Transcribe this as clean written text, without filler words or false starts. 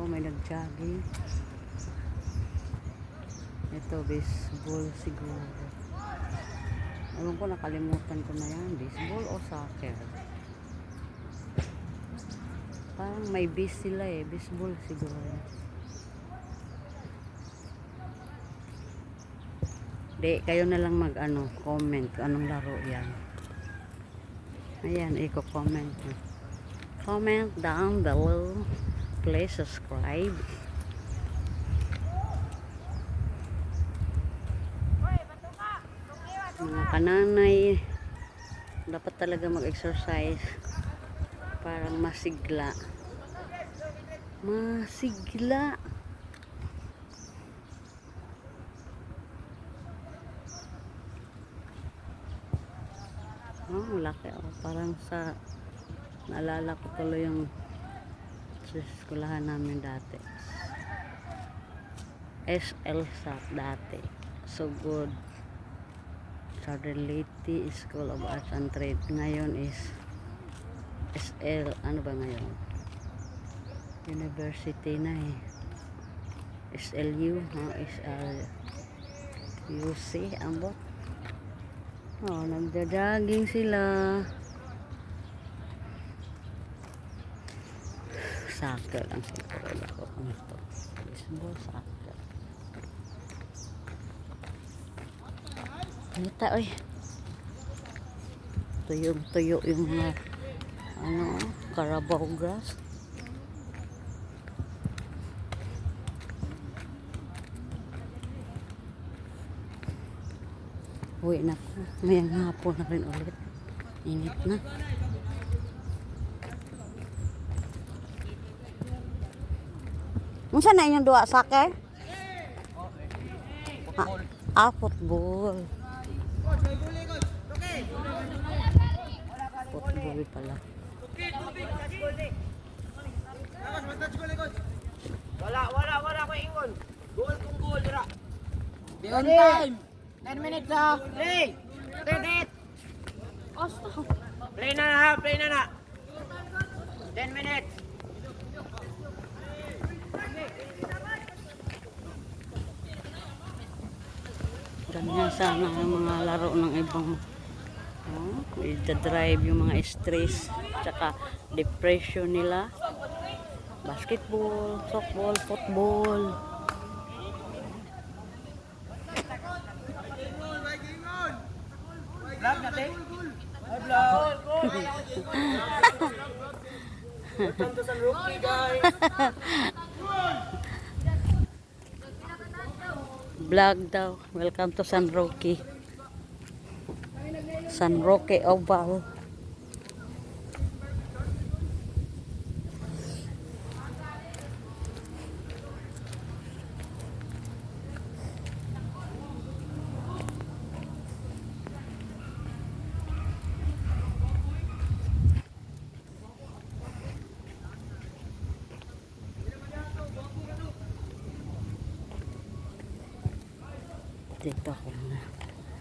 may nag-jogging. Ito, baseball siguro. Alam ko, nakalimutan ko na yan. Baseball o soccer? Parang may base sila eh. Baseball siguro. Di, kayo na lang comment kung anong laro yan. Ayan, i-comment nyo. Comment down below. Please subscribe. Mga kananay, dapat talaga mag-exercise. Parang masigla. Masigla. Oh, laki oh. Parang sa naalala ko tuloy yung sa eskulahan namin dati. SL SAT dati. So good. Sadeliti School of Arts and Trade. Ngayon is SL, ano ba ngayon? University na eh. SLU, UC, ambot. Oh, nagja-jogging sila. Soccer ang siguro ako. Ano to? Baseball, soccer. Nita, oy. Tuyong-tuyo yung mga Carabao grass. Uwi na ko. Mayang hapon na rin ulit. Init na. Unsa na inyong duwa, soccer? Football. Football pala. Wala ko ingon. Goal kung goal dira. Be on time. 10 minutes ha. Play. 10 minutes. Osto. Play na. 10 minutes. Ganyan sana ang mga laro ng ibang i-drive yung mga stress tsaka depression nila. Basketball, softball, football. Vlog natin. Ay vlog. Welcome to San Roque, guys. Vlog daw. Welcome to San Roque. San Roque Oval. Dito ako na.